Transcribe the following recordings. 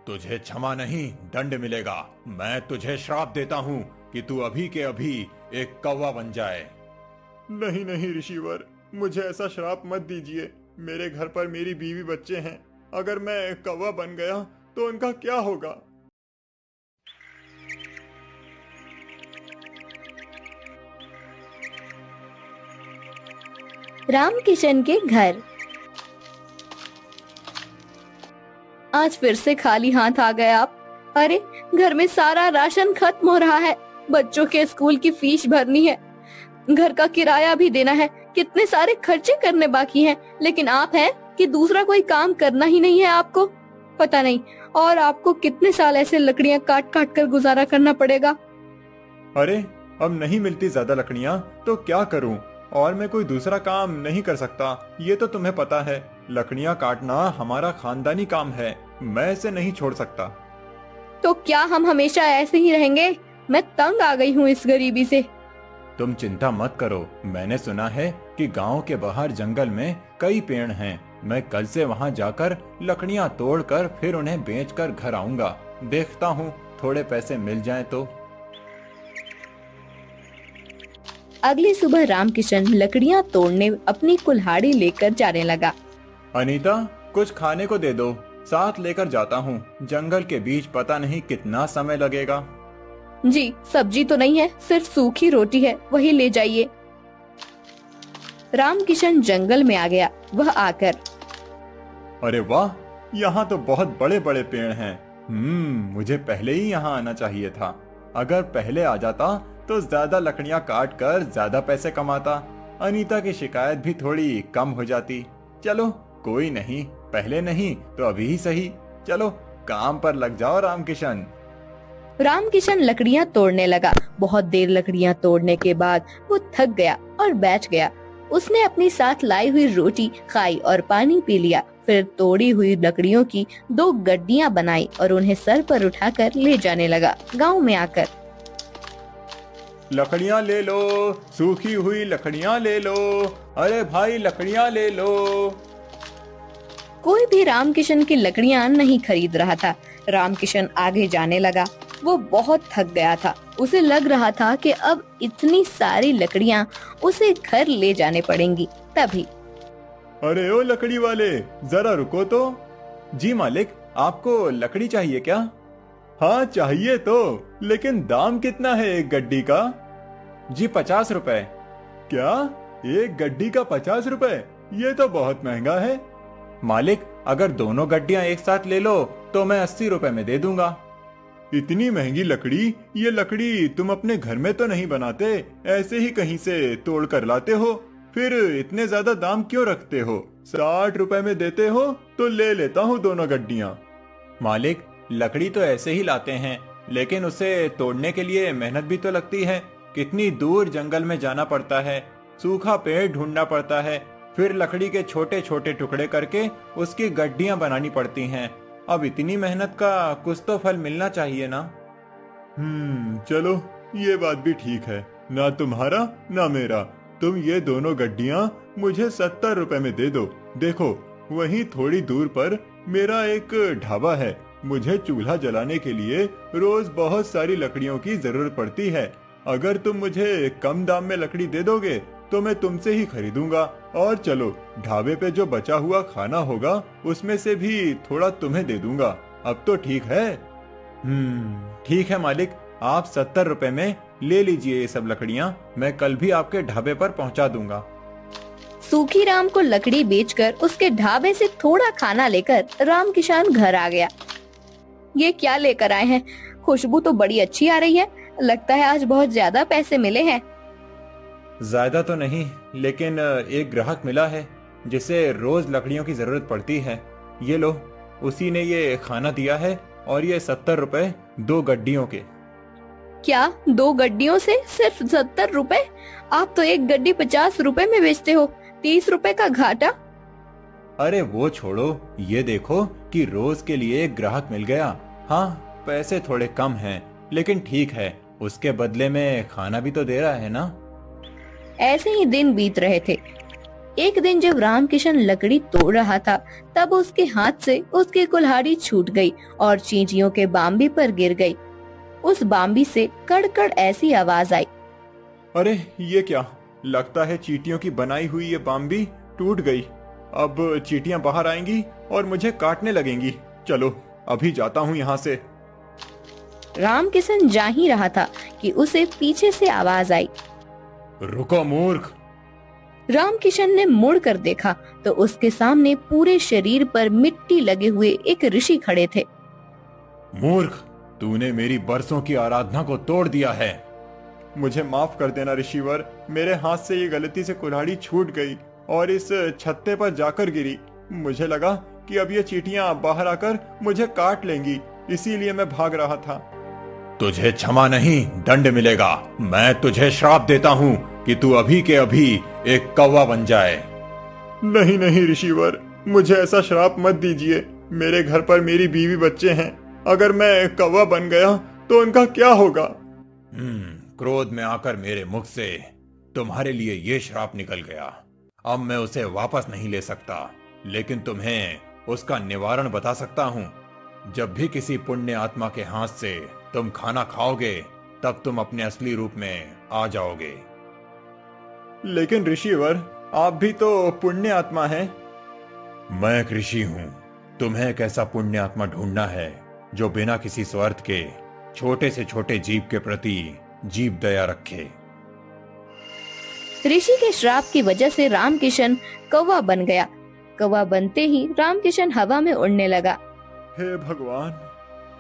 तुझे क्षमा नहीं, दंड मिलेगा। मैं तुझे श्राप देता हूँ कि तू अभी के अभी एक कौवा बन जाए। नहीं नहीं ऋषिवर, मुझे ऐसा श्राप मत दीजिए। मेरे घर पर मेरी बीवी बच्चे हैं। अगर मैं कौवा बन गया तो उनका क्या होगा? रामकिशन के घर। आज फिर से खाली हाथ आ गए आप। अरे, घर में सारा राशन खत्म हो रहा है। बच्चों के स्कूल की फीस भरनी है, घर का किराया भी देना है, कितने सारे खर्चे करने बाकी हैं। लेकिन आप हैं कि दूसरा कोई काम करना ही नहीं है आपको। पता नहीं और आपको कितने साल ऐसे लकड़ियां काट काट कर गुजारा करना पड़ेगा। अरे, अब नहीं मिलती ज्यादा लकड़ियां तो क्या करूं? और मैं कोई दूसरा काम नहीं कर सकता, ये तो तुम्हें पता है। लकड़ियां काटना हमारा खानदानी काम है, मैं इसे नहीं छोड़ सकता। तो क्या हम हमेशा ऐसे ही रहेंगे? मैं तंग आ गई हूँ इस गरीबी से। तुम चिंता मत करो, मैंने सुना है कि गांव के बाहर जंगल में कई पेड़ हैं। मैं कल से वहां जाकर लकड़ियां तोड़कर फिर उन्हें बेचकर घर आऊंगा। देखता हूँ थोड़े पैसे मिल जाएं तो। अगली सुबह रामकिशन लकड़ियां तोड़ने अपनी कुल्हाड़ी लेकर जाने लगा। अनीता, कुछ खाने को दे दो, साथ लेकर जाता हूँ। जंगल के बीच पता नहीं कितना समय लगेगा। जी, सब्जी तो नहीं है, सिर्फ सूखी रोटी है, वही ले जाइए। रामकिशन जंगल में आ गया। वह आकर, अरे वाह, यहाँ तो बहुत बड़े बड़े पेड़ हैं। मुझे पहले ही यहाँ आना चाहिए था। अगर पहले आ जाता तो ज्यादा लकड़ियाँ काट कर ज्यादा पैसे कमाता। अनीता की शिकायत भी थोड़ी कम हो जाती। चलो कोई नहीं, पहले नहीं तो अभी ही सही। चलो काम पर लग जाओ रामकिशन। रामकिशन लकड़ियां तोड़ने लगा। बहुत देर लकड़ियां तोड़ने के बाद वो थक गया और बैठ गया। उसने अपनी साथ लाई हुई रोटी खाई और पानी पी लिया। फिर तोड़ी हुई लकड़ियों की 2 गड्डियां बनाई और उन्हें सर पर उठाकर ले जाने लगा। गांव में आकर, लकड़ियाँ ले लो, सूखी हुई लकड़ियाँ ले लो। अरे भाई, लकड़ियाँ ले लो। कोई भी रामकिशन की लकड़ियां नहीं खरीद रहा था। रामकिशन आगे जाने लगा। वो बहुत थक गया था। उसे लग रहा था कि अब इतनी सारी लकड़ियां उसे घर ले जाने पड़ेंगी। तभी, अरे ओ लकड़ी वाले, जरा रुको तो। जी मालिक, आपको लकड़ी चाहिए क्या? हाँ चाहिए तो, लेकिन दाम कितना है एक गड्डी का? जी 50 रुपए। क्या, एक गड्डी का 50 रुपए? ये तो बहुत महंगा है। मालिक, अगर दोनों गड्डियां एक साथ ले लो तो मैं 80 रुपए में दे दूंगा। इतनी महंगी लकड़ी? ये लकड़ी तुम अपने घर में तो नहीं बनाते, ऐसे ही कहीं से तोड़ कर लाते हो। फिर इतने ज्यादा दाम क्यों रखते हो? 60 रुपए में देते हो तो ले लेता हूँ दोनों गड्डियाँ। मालिक, लकड़ी तो ऐसे ही लाते हैं, लेकिन उसे तोड़ने के लिए मेहनत भी तो लगती है। कितनी दूर जंगल में जाना पड़ता है, सूखा पेड़ ढूंढना पड़ता है, फिर लकड़ी के छोटे छोटे टुकड़े करके उसकी गड्डियां बनानी पड़ती हैं। अब इतनी मेहनत का कुछ तो फल मिलना चाहिए ना। चलो, ये बात भी ठीक है। ना तुम्हारा ना मेरा। तुम ये दोनों गड्डियाँ मुझे 70 रुपए में दे दो। देखो, वहीं थोड़ी दूर पर मेरा एक ढाबा है। मुझे चूल्हा जलाने के लिए रोज बहुत सारी लकड़ियों की जरूरत पड़ती है। अगर तुम मुझे कम दाम में लकड़ी दे दोगे तो मैं तुमसे ही खरीदूंगा। और चलो, ढाबे पे जो बचा हुआ खाना होगा उसमें से भी थोड़ा तुम्हें दे दूंगा। अब तो ठीक है? ठीक है मालिक, आप 70 रुपए में ले लीजिए ये सब लकड़ियां। मैं कल भी आपके ढाबे पर पहुंचा दूंगा। सूखी राम को लकड़ी बेचकर उसके ढाबे से थोड़ा खाना लेकर रामकिशन घर आ गया। ये क्या लेकर आए हैं? खुशबू तो बड़ी अच्छी आ रही है। लगता है आज बहुत ज्यादा पैसे मिले हैं। ज्यादा तो नहीं, लेकिन एक ग्राहक मिला है जिसे रोज लकड़ियों की जरूरत पड़ती है। ये लो, उसी ने ये खाना दिया है और ये 70 रुपए 2 गड्डियों के। क्या 2 गड्डियों से सिर्फ 70 रुपए? आप तो एक गड्डी 50 रुपए में बेचते हो। 30 रुपए का घाटा। अरे वो छोड़ो, ये देखो कि रोज के लिए एक ग्राहक मिल गया। हाँ, पैसे थोड़े कम हैं, लेकिन ठीक है, उसके बदले में खाना भी तो दे रहा है ना। ऐसे ही दिन बीत रहे थे। एक दिन जब रामकिशन लकड़ी तोड़ रहा था, तब उसके हाथ से उसकी कुल्हाड़ी छूट गई और चींटियों के बाम्बी पर गिर गई। उस बाम्बी से कड़कड़ ऐसी आवाज आई। अरे ये क्या, लगता है चींटियों की बनाई हुई ये बाम्बी टूट गई। अब चींटियां बाहर आएंगी और मुझे काटने लगेंगी। चलो अभी जाता हूँ यहाँ से। रामकिशन जा ही रहा था कि उसे पीछे से आवाज आई। रुको मूर्ख। रामकिशन ने मुड़कर देखा तो उसके सामने पूरे शरीर पर मिट्टी लगे हुए एक ऋषि खड़े थे। मूर्ख, तूने मेरी बरसों की आराधना को तोड़ दिया है। मुझे माफ कर देना ऋषिवर, मेरे हाथ से ये गलती से कुल्हाड़ी छूट गई और इस छत्ते पर जाकर गिरी। मुझे लगा कि अब ये चींटियां बाहर आकर मुझे काट लेंगी, इसीलिए मैं भाग रहा था। तुझे क्षमा नहीं, दंड मिलेगा। मैं तुझे श्राप देता हूँ कि तू अभी के अभी एक कौवा बन जाए। नहीं नहीं ऋषिवर, मुझे ऐसा श्राप मत दीजिए। मेरे घर पर मेरी बीवी बच्चे हैं, अगर मैं कौवा बन गया तो उनका क्या होगा? क्रोध में आकर मेरे मुख से तुम्हारे लिए ये श्राप निकल गया। अब मैं उसे वापस नहीं ले सकता, लेकिन तुम्हें उसका निवारण बता सकता हूँ। जब भी किसी पुण्य आत्मा के हाथ से तुम खाना खाओगे, तब तुम अपने असली रूप में आ जाओगे। लेकिन ऋषिवर, आप भी तो पुण्य आत्मा हैं। मैं एक ऋषि हूँ। तुम्हें एक ऐसा पुण्य आत्मा ढूंढना है जो बिना किसी स्वार्थ के छोटे से छोटे जीव के प्रति जीव दया रखे। ऋषि के श्राप की वजह से रामकिशन कौवा बन गया। कौवा बनते ही रामकिशन हवा में उड़ने लगा। हे भगवान,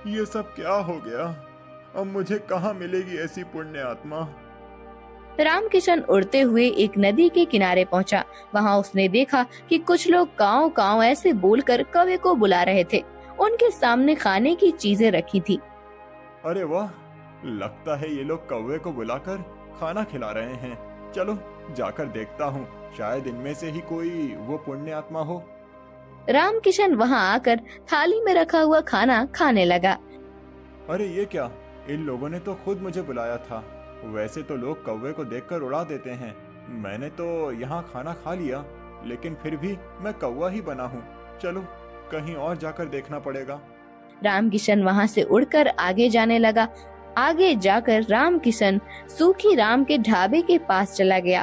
ये सब क्या हो गया? अब मुझे कहाँ मिलेगी ऐसी पुण्य आत्मा? रामकिशन उड़ते हुए एक नदी के किनारे पहुंचा। वहां उसने देखा कि कुछ लोग काव काव ऐसे बोलकर कौवे को बुला रहे थे। उनके सामने खाने की चीजें रखी थी। अरे वाह, लगता है ये लोग कौवे को बुलाकर खाना खिला रहे हैं। चलो जाकर देखता हूँ, शायद इनमें से ही कोई वो पुण्य आत्मा हो। रामकिशन वहां आकर थाली में रखा हुआ खाना खाने लगा। अरे ये क्या, इन लोगों ने तो खुद मुझे बुलाया था। वैसे तो लोग कौवे को देखकर उड़ा देते हैं। मैंने तो यहाँ खाना खा लिया, लेकिन फिर भी मैं कौवा ही बना हूँ। चलो कहीं और जाकर देखना पड़ेगा। रामकिशन वहां से उड़कर आगे जाने लगा। आगे जाकर रामकिशन सूखी राम के ढाबे के पास चला गया।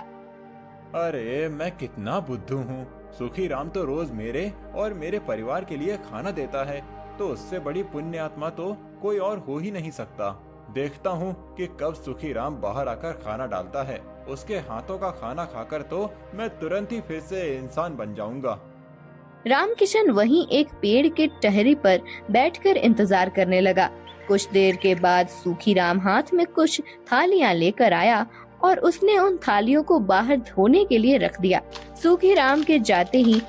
अरे मैं कितना बुद्धू हूँ। सुखी राम तो रोज मेरे और मेरे परिवार के लिए खाना देता है, तो उससे बड़ी पुण्य आत्मा तो कोई और हो ही नहीं सकता। देखता हूँ कि कब सुखी राम बाहर आकर खाना डालता है। उसके हाथों का खाना खाकर तो मैं तुरंत ही फिर से इंसान बन जाऊंगा। रामकिशन वहीं एक पेड़ के टहरी पर बैठकर इंतजार करने लगा। कुछ देर के बाद सूखी राम हाथ में कुछ थालियां लेकर आया और उसने उन थालियों को बाहर धोने के लिए रख दिया। सूखी राम के जाते ही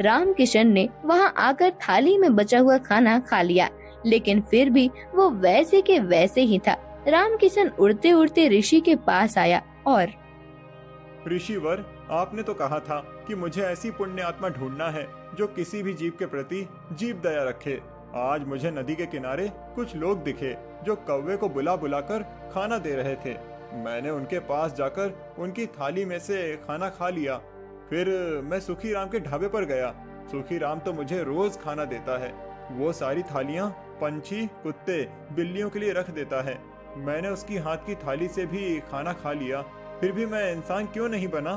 रामकिशन ने वहां आकर थाली में बचा हुआ खाना खा लिया, लेकिन फिर भी वो वैसे के वैसे ही था। रामकिशन उड़ते उड़ते ऋषि के पास आया और ऋषिवर, आपने तो कहा था कि मुझे ऐसी पुण्य आत्मा ढूंढना है जो किसी भी जीव के प्रति जीव दया रखे। आज मुझे नदी के किनारे कुछ लोग दिखे जो कौवे को बुला बुलाकर खाना दे रहे थे। मैंने उनके पास जाकर उनकी थाली में से खाना खा लिया। फिर मैं सुखी राम के ढाबे पर गया। सुखी राम तो मुझे रोज खाना देता है। वो सारी थालियां पंछी, कुत्ते, बिल्लियों के लिए रख देता है। मैंने उसकी हाथ की थाली से भी खाना खा लिया, फिर भी मैं इंसान क्यों नहीं बना?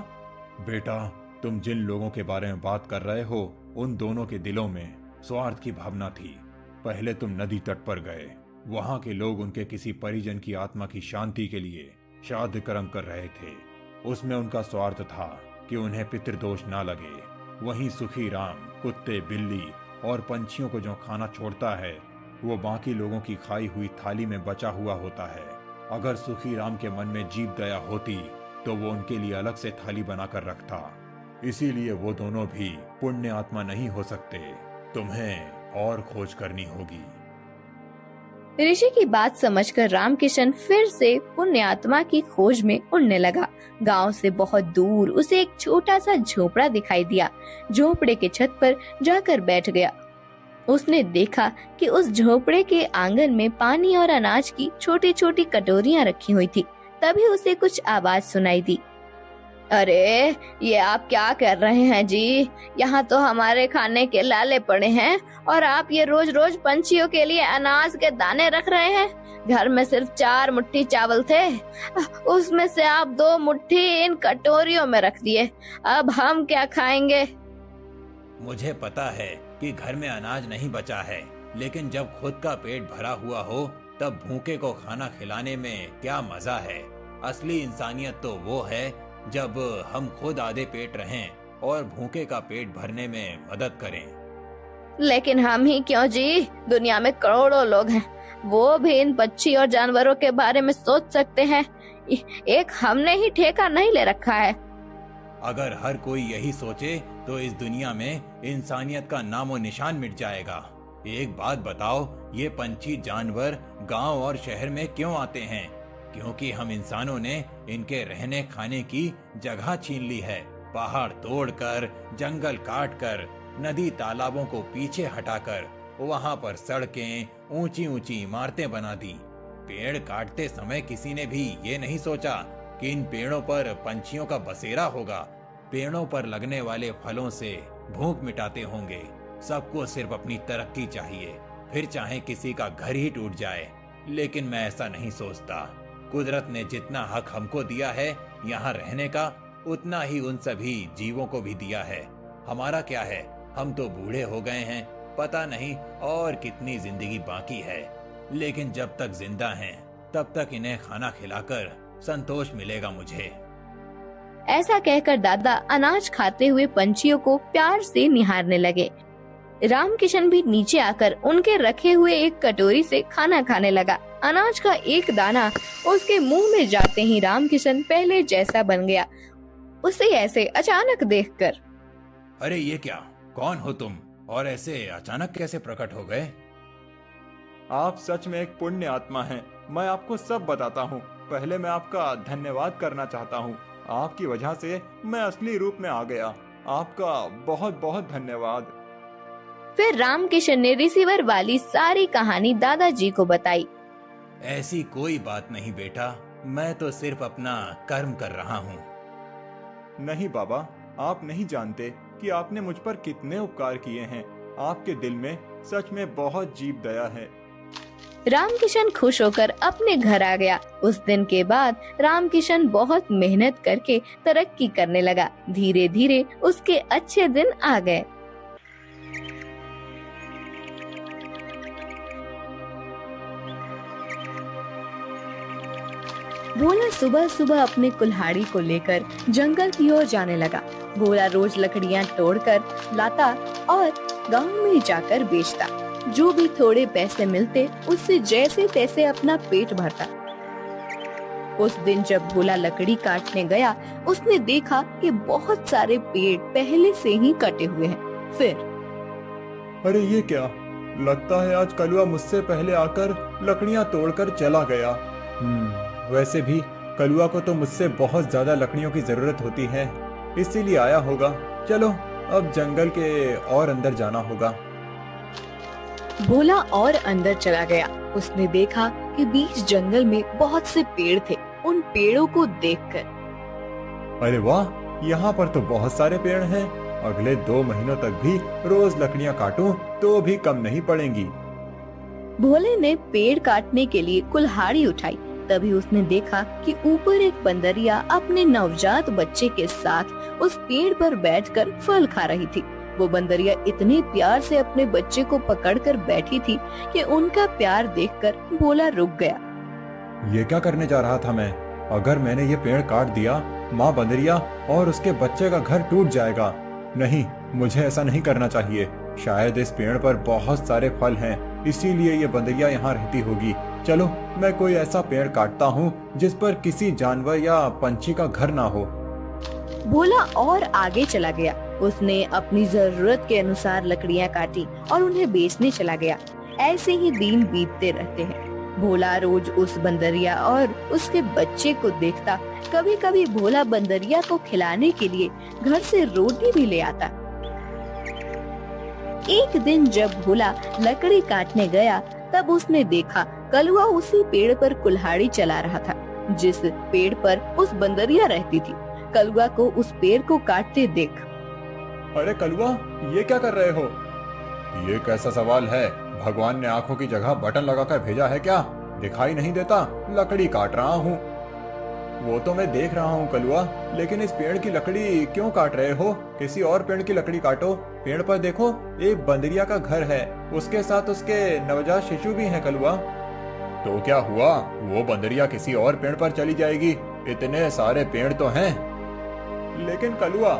बेटा, तुम जिन लोगों के बारे में बात कर रहे हो, उन दोनों के दिलों में स्वार्थ की भावना थी। पहले तुम नदी तट पर गए। वहां के लोग उनके किसी परिजन की आत्मा की शांति के लिए श्राद्ध कर्म कर रहे थे। उसमें उनका स्वार्थ था कि उन्हें पितृदोष ना लगे। वहीं सुखी राम कुत्ते, बिल्ली और पंछियों को जो खाना छोड़ता है, वो बाकी लोगों की खाई हुई थाली में बचा हुआ होता है। अगर सुखी राम के मन में जीव दया होती तो वो उनके लिए अलग से थाली बनाकर रखता। इसीलिए वो दोनों भी पुण्य आत्मा नहीं हो सकते। तुम्हें और खोज करनी होगी। ऋषि की बात समझकर रामकिशन फिर से पुण्य आत्मा की खोज में उड़ने लगा। गांव से बहुत दूर उसे एक छोटा सा झोपड़ा दिखाई दिया। झोपड़े के छत पर जाकर बैठ गया। उसने देखा कि उस झोपड़े के आंगन में पानी और अनाज की छोटी छोटी कटोरियां रखी हुई थी। तभी उसे कुछ आवाज सुनाई दी। अरे ये आप क्या कर रहे हैं जी? यहाँ तो हमारे खाने के लाले पड़े हैं और आप ये रोज रोज पंछियों के लिए अनाज के दाने रख रहे हैं। घर में सिर्फ 4 मुट्ठी चावल थे, उसमें से आप 2 मुट्ठी इन कटोरियों में रख दिए। अब हम क्या खाएंगे? मुझे पता है कि घर में अनाज नहीं बचा है, लेकिन जब खुद का पेट भरा हुआ हो तब भूखे को खाना खिलाने में क्या मजा है। असली इंसानियत तो वो है जब हम खुद आधे पेट रहें और भूखे का पेट भरने में मदद करें। लेकिन हम ही क्यों जी? दुनिया में करोड़ों लोग हैं, वो भी इन पक्षी और जानवरों के बारे में सोच सकते हैं। एक हमने ही ठेका नहीं ले रखा है। अगर हर कोई यही सोचे तो इस दुनिया में इंसानियत का नामो निशान मिट जाएगा। एक बात बताओ, ये पंछी जानवर गांव और शहर में क्यों आते हैं? क्योंकि हम इंसानों ने इनके रहने खाने की जगह छीन ली है। पहाड़ तोड़कर, जंगल काटकर, नदी तालाबों को पीछे हटाकर वहां पर सड़कें, ऊंची ऊंची इमारतें बना दी। पेड़ काटते समय किसी ने भी ये नहीं सोचा कि इन पेड़ों पर पंछियों का बसेरा होगा। पेड़ों पर लगने वाले फलों से भूख मिटाते होंगे। सबको सिर्फ अपनी तरक्की चाहिए, फिर चाहे किसी का घर ही टूट जाए। लेकिन मैं ऐसा नहीं सोचता। कुदरत ने जितना हक हमको दिया है यहाँ रहने का, उतना ही उन सभी जीवों को भी दिया है। हमारा क्या है, हम तो बूढ़े हो गए हैं, पता नहीं और कितनी जिंदगी बाकी है। लेकिन जब तक जिंदा हैं, तब तक इन्हें खाना खिलाकर संतोष मिलेगा मुझे। ऐसा कहकर दादा अनाज खाते हुए पंछियों को प्यार से निहारने लगे। रामकिशन भी नीचे आकर उनके रखे हुए एक कटोरी से खाना खाने लगा। अनाज का एक दाना उसके मुंह में जाते ही रामकिशन पहले जैसा बन गया। उसे ऐसे अचानक देखकर, अरे ये क्या, कौन हो तुम और ऐसे अचानक कैसे प्रकट हो गए? आप सच में एक पुण्य आत्मा हैं। मैं आपको सब बताता हूँ। पहले मैं आपका धन्यवाद करना चाहता हूँ। आपकी वजह से मैं असली रूप में आ गया। आपका बहुत बहुत धन्यवाद। फिर रामकिशन ने रिसीवर वाली सारी कहानी दादाजी को बताई। ऐसी कोई बात नहीं बेटा, मैं तो सिर्फ अपना कर्म कर रहा हूँ। नहीं बाबा, आप नहीं जानते कि आपने मुझ पर कितने उपकार किए हैं। आपके दिल में सच में बहुत जीव दया है। रामकिशन खुश होकर अपने घर आ गया। उस दिन के बाद रामकिशन बहुत मेहनत करके तरक्की करने लगा। धीरे धीरे उसके अच्छे दिन आ गए। भोला सुबह सुबह अपने कुल्हाड़ी को लेकर जंगल की ओर जाने लगा। भोला रोज लकड़ियां तोड़कर लाता और गांव में जाकर बेचता। जो भी थोड़े पैसे मिलते उससे जैसे तैसे अपना पेट भरता। उस दिन जब भोला लकड़ी काटने गया, उसने देखा कि बहुत सारे पेड़ पहले से ही कटे हुए हैं। फिर अरे ये क्या, लगता है आज कलुआ मुझसे पहले आकर लकड़ियां तोड़कर चला गया। वैसे भी कलुआ को तो मुझसे बहुत ज्यादा लकड़ियों की जरूरत होती है, इसीलिए आया होगा। चलो अब जंगल के और अंदर जाना होगा। भोला और अंदर चला गया। उसने देखा कि बीच जंगल में बहुत से पेड़ थे। उन पेड़ों को देखकर, अरे वाह, यहाँ पर तो बहुत सारे पेड़ हैं। अगले 2 महीनों तक भी रोज लकड़ियाँ काटूं तो भी कम नहीं पड़ेंगी। भोले ने पेड़ काटने के लिए कुल्हाड़ी उठाई। तभी उसने देखा कि ऊपर एक बंदरिया अपने नवजात बच्चे के साथ उस पेड़ पर बैठकर फल खा रही थी। वो बंदरिया इतने प्यार से अपने बच्चे को पकड़कर बैठी थी कि उनका प्यार देखकर भोला रुक गया। ये क्या करने जा रहा था मैं? अगर मैंने ये पेड़ काट दिया, माँ बंदरिया और उसके बच्चे का घर टूट जाएगा। नहीं, मुझे ऐसा नहीं करना चाहिए। शायद इस पेड़ पर बहुत सारे फल हैं, इसीलिए ये बंदरिया यहाँ रहती होगी। चलो मैं कोई ऐसा पेड़ काटता हूँ जिस पर किसी जानवर या पंछी का घर ना हो। भोला और आगे चला गया। उसने अपनी जरूरत के अनुसार लकड़ियाँ काटी और उन्हें बेचने चला गया। ऐसे ही दिन बीतते रहते हैं। भोला रोज उस बंदरिया और उसके बच्चे को देखता। कभी कभी भोला बंदरिया को खिलाने के लिए घर से रोटी भी ले आता। एक दिन जब भोला लकड़ी काटने गया, तब उसने देखा कलुआ उसी पेड़ पर कुल्हाड़ी चला रहा था जिस पेड़ पर उस बंदरिया रहती थी। कलुआ को उस पेड़ को काटते देख। अरे कलुआ, ये क्या कर रहे हो? ये कैसा सवाल है? भगवान ने आंखों की जगह बटन लगाकर भेजा है क्या? दिखाई नहीं देता? लकड़ी काट रहा हूँ। वो तो मैं देख रहा हूँ कलुआ, लेकिन इस पेड़ की लकड़ी क्यों काट रहे हो? किसी और पेड़ की लकड़ी काटो। पेड़ पर देखो, एक बंदरिया का घर है, उसके साथ उसके नवजात शिशु भी हैं कलुआ। तो क्या हुआ? वो बंदरिया किसी और पेड़ पर चली जाएगी, इतने सारे पेड़ तो हैं। लेकिन कलुआ,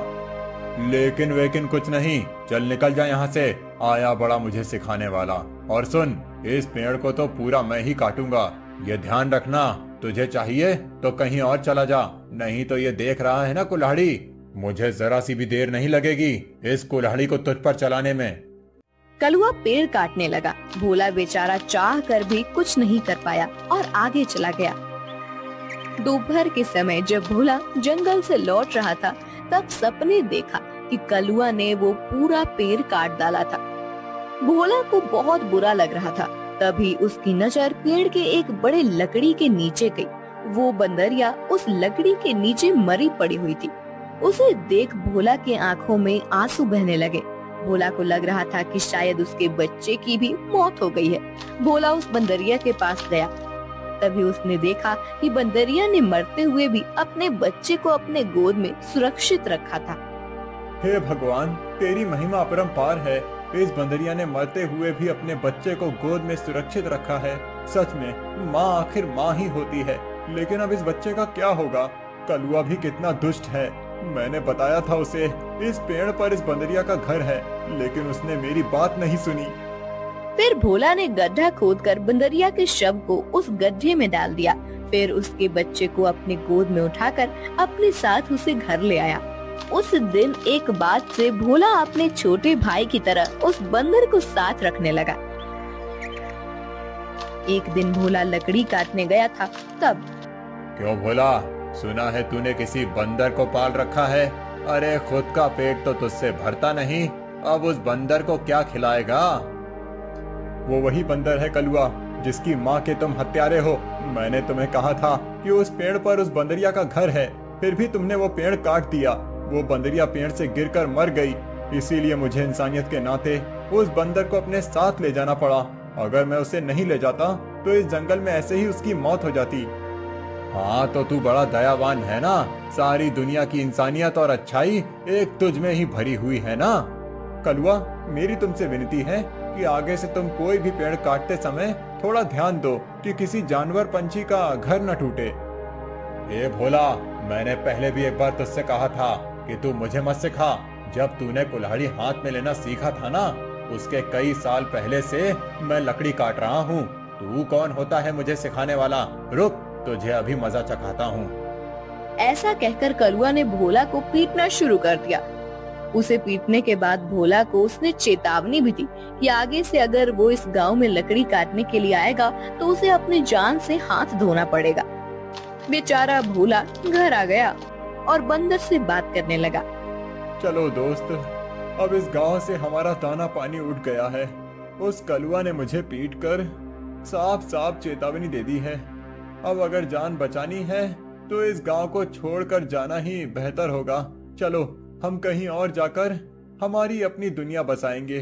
लेकिन वेकिन कुछ नहीं, चल निकल जा यहाँ से, आया बड़ा मुझे सिखाने वाला। और सुन, इस पेड़ को तो पूरा मैं ही काटूंगा, ये ध्यान रखना। तुझे चाहिए तो कहीं और चला जा, नहीं तो ये देख रहा है ना कुल्हाड़ी, मुझे जरा सी भी देर नहीं लगेगी इस कुल्हाड़ी को तुझ पर चलाने में। कलुआ पेड़ काटने लगा। भोला बेचारा चाह कर भी कुछ नहीं कर पाया और आगे चला गया। दोपहर के समय जब भोला जंगल से लौट रहा था, तब सपने देखा कि कलुआ ने वो पूरा पेड़ काट डाला था। भोला को बहुत बुरा लग रहा था। तभी उसकी नजर पेड़ के एक बड़े लकड़ी के नीचे गई। वो बंदरिया उस लकड़ी के नीचे मरी पड़ी हुई थी। उसे देख भोला के आंखों में आंसू बहने लगे। भोला को लग रहा था कि शायद उसके बच्चे की भी मौत हो गई है। भोला उस बंदरिया के पास गया। तभी उसने देखा कि बंदरिया ने मरते हुए भी अपने बच्चे को अपने गोद में सुरक्षित रखा था। हे भगवान, तेरी महिमा अपरंपार है। इस बंदरिया ने मरते हुए भी अपने बच्चे को गोद में सुरक्षित रखा है। सच में माँ आखिर माँ ही होती है। लेकिन अब इस बच्चे का क्या होगा? कलुआ भी कितना दुष्ट है। मैंने बताया था उसे इस पेड़ पर इस बंदरिया का घर है, लेकिन उसने मेरी बात नहीं सुनी। फिर भोला ने गड्ढा खोदकर बंदरिया के शव को उस गड्ढे में डाल दिया। फिर उसके बच्चे को अपने गोद में उठाकर अपने साथ उसे घर ले आया। उस दिन एक बात से भोला अपने छोटे भाई की तरह उस बंदर को साथ रखने लगा। एक दिन भोला लकड़ी काटने गया था, तब क्यों भोला, सुना है तूने किसी बंदर को पाल रखा है? अरे खुद का पेट तो तुझसे भरता नहीं, अब उस बंदर को क्या खिलाएगा? वो वही बंदर है कलुआ, जिसकी माँ के तुम हत्यारे हो। मैंने तुम्हें कहा था कि उस पेड़ पर उस बंदरिया का घर है, फिर भी तुमने वो पेड़ काट दिया। वो बंदरिया पेड़ से गिरकर मर गई, इसीलिए मुझे इंसानियत के नाते उस बंदर को अपने साथ ले जाना पड़ा। अगर मैं उसे नहीं ले जाता तो इस जंगल में ऐसे ही उसकी मौत हो जाती। हाँ, तो तू बड़ा दयावान है ना। सारी दुनिया की इंसानियत और अच्छाई एक तुझ में ही भरी हुई है ना। कलुआ, मेरी तुमसे विनती है कि आगे से तुम कोई भी पेड़ काटते समय थोड़ा ध्यान दो कि किसी जानवर पंछी का घर न टूटे। ए भोला, मैंने पहले भी एक बार तुझसे कहा था कि तू मुझे मत सिखा। जब तूने कुल्हाड़ी हाथ में लेना सीखा था ना, उसके कई साल पहले से मैं लकड़ी काट रहा हूँ। तू कौन होता है मुझे सिखाने वाला? रुक, तुझे अभी मजा चखाता हूँ। ऐसा कहकर कलुआ ने भोला को पीटना शुरू कर दिया। उसे पीटने के बाद भोला को उसने चेतावनी भी दी कि आगे से अगर वो इस गांव में लकड़ी काटने के लिए आएगा तो उसे अपनी जान से हाथ धोना पड़ेगा। बेचारा भोला घर आ गया और बंदर से बात करने लगा। चलो दोस्त, अब इस गांव से हमारा दाना पानी उठ गया है। उस कलुआ ने मुझे पीटकर साफ साफ चेतावनी दे दी है। अब अगर जान बचानी है तो इस गांव को छोड़कर जाना ही बेहतर होगा। चलो, हम कहीं और जाकर हमारी अपनी दुनिया बसाएंगे।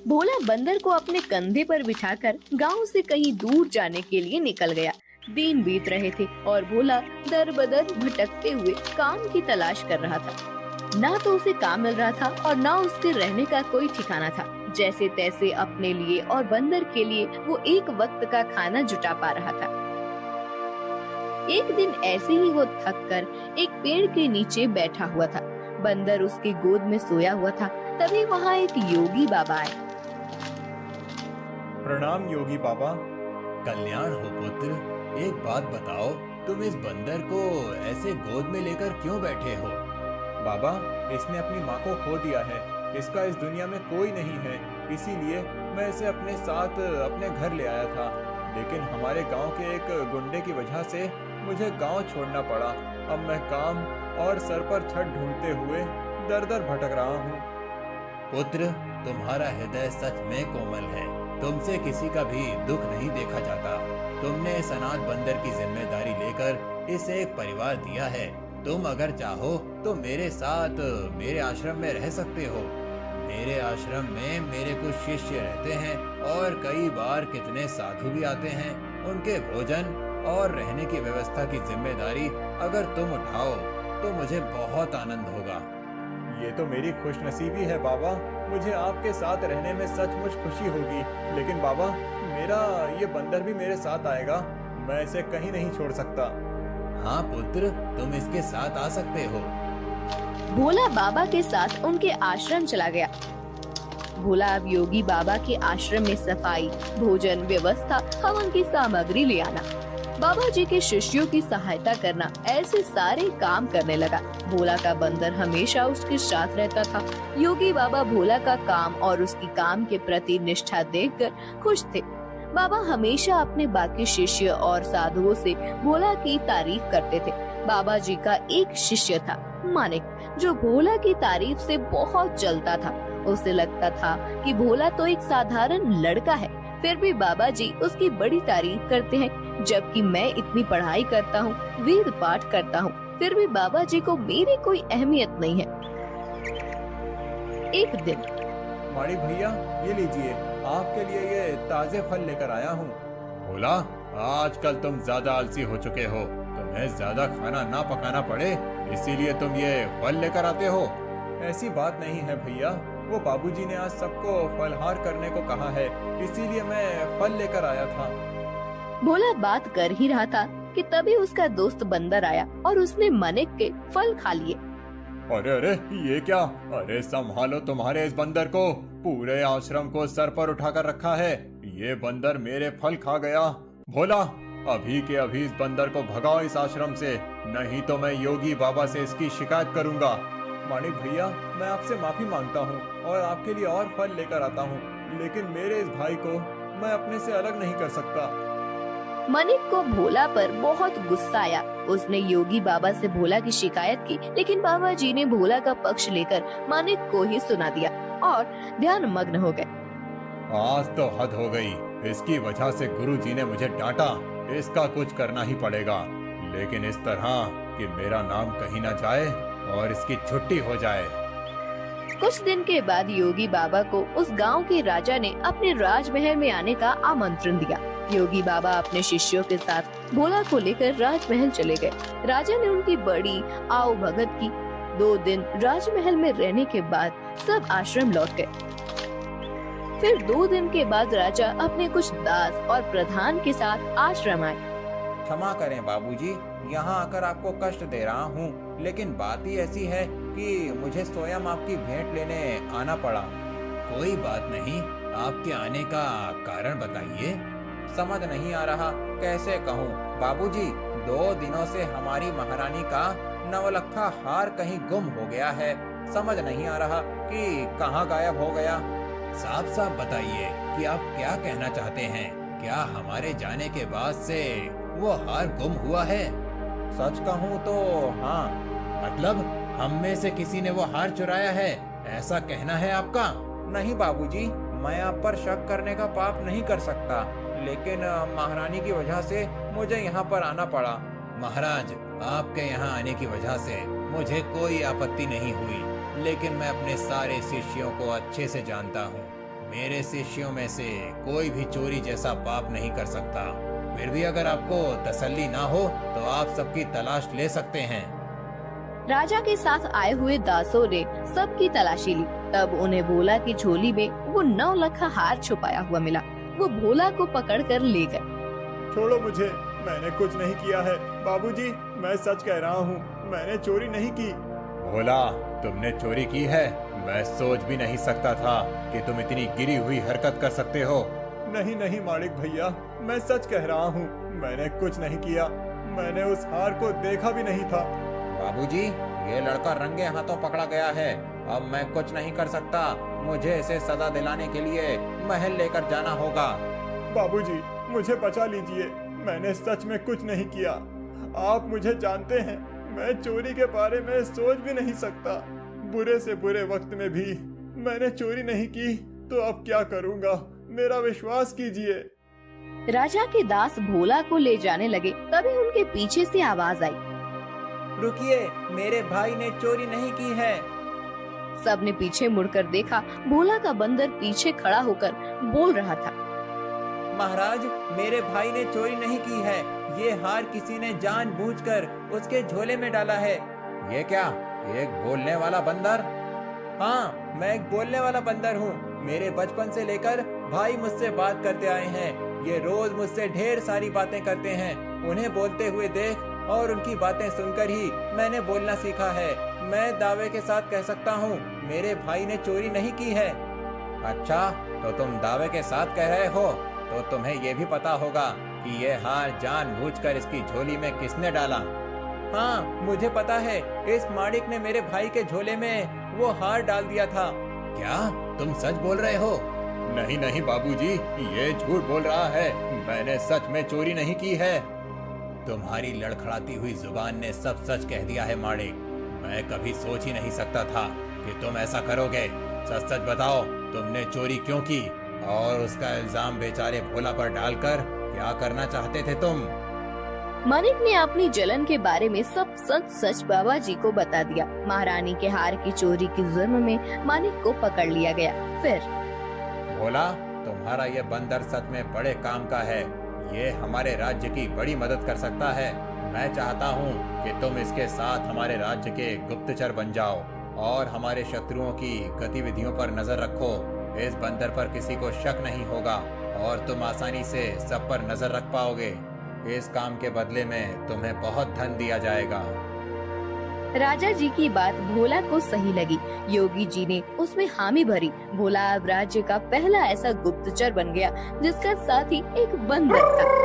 भोला बंदर को अपने कंधे पर बिठाकर गांव से कहीं दूर जाने के लिए निकल गया। दिन बीत रहे थे और भोला दर बदर भटकते हुए काम की तलाश कर रहा था। ना तो उसे काम मिल रहा था और ना उसके रहने का कोई ठिकाना था। जैसे तैसे अपने लिए और बंदर के लिए वो एक वक्त का खाना जुटा पा रहा था। एक दिन ऐसे ही वो थक कर एक पेड़ के नीचे बैठा हुआ था। बंदर उसकी गोद में सोया हुआ था। तभी वहाँ एक योगी बाबा आए। प्रणाम योगी बाबा। कल्याण हो पुत्र। एक बात बताओ, तुम इस बंदर को ऐसे गोद में लेकर क्यों बैठे हो? बाबा, इसने अपनी माँ को खो दिया है। इसका इस दुनिया में कोई नहीं है, इसीलिए मैं इसे अपने साथ अपने घर ले आया था। लेकिन हमारे गांव के एक गुंडे की वजह से मुझे गांव छोड़ना पड़ा। अब मैं काम और सर पर छत ढूंढते हुए दर दर भटक रहा हूँ। पुत्र, तुम्हारा हृदय सच में कोमल है। तुमसे किसी का भी दुख नहीं देखा जाता। तुमने इस अनाथ बंदर की जिम्मेदारी लेकर इसे एक परिवार दिया है। तुम अगर चाहो तो मेरे साथ मेरे आश्रम में रह सकते हो। मेरे आश्रम में मेरे कुछ शिष्य रहते हैं और कई बार कितने साधु भी आते हैं। उनके भोजन और रहने की व्यवस्था की जिम्मेदारी अगर तुम उठाओ तो मुझे बहुत आनंद होगा। ये तो मेरी खुशनसीबी है बाबा, मुझे आपके साथ रहने में सचमुच खुशी होगी। लेकिन बाबा, मेरा ये बंदर भी मेरे साथ आएगा, मैं इसे कहीं नहीं छोड़ सकता। हाँ पुत्र, तुम इसके साथ आ सकते हो। भोला बाबा के साथ उनके आश्रम चला गया। भोला अब योगी बाबा के आश्रम में सफाई, भोजन व्यवस्था, हवन की सामग्री ले आना, बाबा जी के शिष्यों की सहायता करना, ऐसे सारे काम करने लगा। भोला का बंदर हमेशा उसके साथ रहता था। योगी बाबा भोला का काम और उसकी काम के प्रति निष्ठा देखकर खुश थे। बाबा हमेशा अपने बाकी शिष्य और साधुओं से भोला की तारीफ करते थे। बाबा जी का एक शिष्य था मानिक, जो भोला की तारीफ से बहुत जलता था। उसे लगता था कि भोला तो एक साधारण लड़का है, फिर भी बाबा जी उसकी बड़ी तारीफ करते हैं, जबकि मैं इतनी पढ़ाई करता हूँ, वेद पाठ करता हूँ, फिर भी बाबा जी को मेरी कोई अहमियत नहीं है। एक दिन, माणिक भैया, ये लीजिए, आपके लिए ये ताजे फल लेकर आया हूँ। भोला, आजकल तुम ज्यादा आलसी हो चुके हो, तुम्हें ज्यादा खाना ना पकाना पड़े, इसीलिए तुम ये फल लेकर आते हो। ऐसी बात नहीं है भैया, वो बाबूजी ने आज सबको फलहार करने को कहा है, इसीलिए मैं फल लेकर आया था। भोला बात कर ही रहा था कि तभी उसका दोस्त बंदर आया और उसने मानिक के फल खा लिए। अरे अरे, ये क्या? अरे संभालो तुम्हारे इस बंदर को, पूरे आश्रम को सर पर उठाकर रखा है। ये बंदर मेरे फल खा गया। भोला, अभी के अभी इस बंदर को भगाओ इस आश्रम से, नहीं तो मैं योगी बाबा से इसकी शिकायत करूंगा। मानिक भैया, मैं आपसे माफी मांगता हूँ और आपके लिए और फल लेकर आता हूँ, लेकिन मेरे इस भाई को मैं अपने से अलग नहीं कर सकता। मानिक को भोला पर बहुत गुस्सा आया। उसने योगी बाबा से भोला की शिकायत की, लेकिन बाबा जी ने भोला का पक्ष लेकर मानिक को ही सुना दिया और ध्यान मग्न हो गए। आज तो हद हो गई, इसकी वजह से गुरुजी ने मुझे डांटा, इसका कुछ करना ही पड़ेगा, लेकिन इस तरह कि मेरा नाम कहीं ना जाए और इसकी छुट्टी हो जाए। कुछ दिन के बाद योगी बाबा को उस गांव के राजा ने अपने राजमहल में आने का आमंत्रण दिया। योगी बाबा अपने शिष्यों के साथ भोला को लेकर राजमहल चले गए। राजा ने उनकी बड़ी आओ भगत की। 2 दिन राजमहल में रहने के बाद सब आश्रम लौट गए। फिर 2 दिन के बाद राजा अपने कुछ दास और प्रधान के साथ आश्रम आए। क्षमा करें बाबूजी, यहाँ आकर आपको कष्ट दे रहा हूँ, लेकिन बात ही ऐसी है कि मुझे स्वयं आपकी भेंट लेने आना पड़ा। कोई बात नहीं, आपके आने का कारण बताइए। समझ नहीं आ रहा कैसे कहूँ बाबूजी, 2 दिनों से हमारी महारानी का नवलखा हार कहीं गुम हो गया है। समझ नहीं आ रहा कि कहाँ गायब हो गया। साफ साफ बताइए कि आप क्या कहना चाहते हैं। क्या हमारे जाने के बाद से वो हार गुम हुआ है? सच कहूँ तो हाँ। मतलब हम में से किसी ने वो हार चुराया है, ऐसा कहना है आपका? नहीं बाबूजी, मैं आप पर शक करने का पाप नहीं कर सकता, लेकिन महारानी की वजह से मुझे यहाँ पर आना पड़ा। महाराज, आपके यहाँ आने की वजह से मुझे कोई आपत्ति नहीं हुई, लेकिन मैं अपने सारे शिष्यों को अच्छे से जानता हूँ। मेरे शिष्यों में से कोई भी चोरी जैसा पाप नहीं कर सकता। फिर भी अगर आपको तसल्ली ना हो तो आप सबकी तलाश ले सकते हैं। राजा के साथ आए हुए दासों ने सबकी तलाशी ली। तब उन्हें भोला की झोली में वो 9 लखा हार छुपाया हुआ मिला। वो भोला को पकड़कर ले गए। छोड़ो मुझे, मैंने कुछ नहीं किया है। बाबूजी, मैं सच कह रहा हूँ, मैंने चोरी नहीं की। भोला, तुमने चोरी की है? मैं सोच भी नहीं सकता था कि तुम इतनी गिरी हुई हरकत कर सकते हो। नहीं नहीं माणिक भैया, मैं सच कह रहा हूँ, मैंने कुछ नहीं किया। मैंने उस हार को देखा भी नहीं था। बाबूजी, ये लड़का रंगे हाथों पकड़ा गया है। अब मैं कुछ नहीं कर सकता। मुझे इसे सजा दिलाने के लिए महल लेकर जाना होगा। बाबूजी, मुझे बचा लीजिए, मैंने सच में कुछ नहीं किया। आप मुझे जानते हैं, मैं चोरी के बारे में सोच भी नहीं सकता। बुरे से बुरे वक्त में भी मैंने चोरी नहीं की, तो अब क्या करूँगा? मेरा विश्वास कीजिए। राजा के दास भोला को ले जाने लगे, तभी उनके पीछे से आवाज आई। रुकिए, मेरे भाई ने चोरी नहीं की है। सबने पीछे मुड़कर देखा। भोला का बंदर पीछे खड़ा होकर बोल रहा था। महाराज, मेरे भाई ने चोरी नहीं की है। ये हार किसी ने जानबूझकर उसके झोले में डाला है। ये क्या, एक बोलने वाला बंदर? हाँ, मैं एक बोलने वाला बंदर हूँ। मेरे बचपन से लेकर भाई मुझसे बात करते आए हैं। ये रोज मुझसे ढेर सारी बातें करते हैं। उन्हें बोलते हुए देख और उनकी बातें सुनकर ही मैंने बोलना सीखा है। मैं दावे के साथ कह सकता हूँ, मेरे भाई ने चोरी नहीं की है। अच्छा, तो तुम दावे के साथ कह रहे हो, तो तुम्हें ये भी पता होगा कि ये हार जानबूझकर इसकी झोली में किसने डाला? हाँ, मुझे पता है। इस माणिक ने मेरे भाई के झोले में वो हार डाल दिया था। क्या तुम सच बोल रहे हो? नहीं नहीं बाबूजी, ये झूठ बोल रहा है। मैंने सच में चोरी नहीं की है। तुम्हारी लड़खड़ाती हुई जुबान ने सब सच कह दिया है माणिक। मैं कभी सोच ही नहीं सकता था कि तुम ऐसा करोगे। सच सच बताओ, तुमने चोरी क्यों की और उसका इल्जाम बेचारे भोला पर डालकर क्या करना चाहते थे तुम? मानिक ने अपनी जलन के बारे में सब सच सच बाबा जी को बता दिया। महारानी के हार की चोरी के जुर्म में मानिक को पकड़ लिया गया। फिर भोला, तुम्हारा ये बंदर सच में बड़े काम का है। ये हमारे राज्य की बड़ी मदद कर सकता है। मैं चाहता हूँ कि तुम इसके साथ हमारे राज्य के गुप्तचर बन जाओ और हमारे शत्रुओं की गतिविधियों पर नजर रखो। इस बंदर पर किसी को शक नहीं होगा और तुम आसानी से सब पर नजर रख पाओगे। इस काम के बदले में तुम्हें बहुत धन दिया जाएगा। राजा जी की बात भोला को सही लगी। योगी जी ने उसमें हामी भरी। भोला अब राज्य का पहला ऐसा गुप्तचर बन गया जिसका साथी एक बंदर था।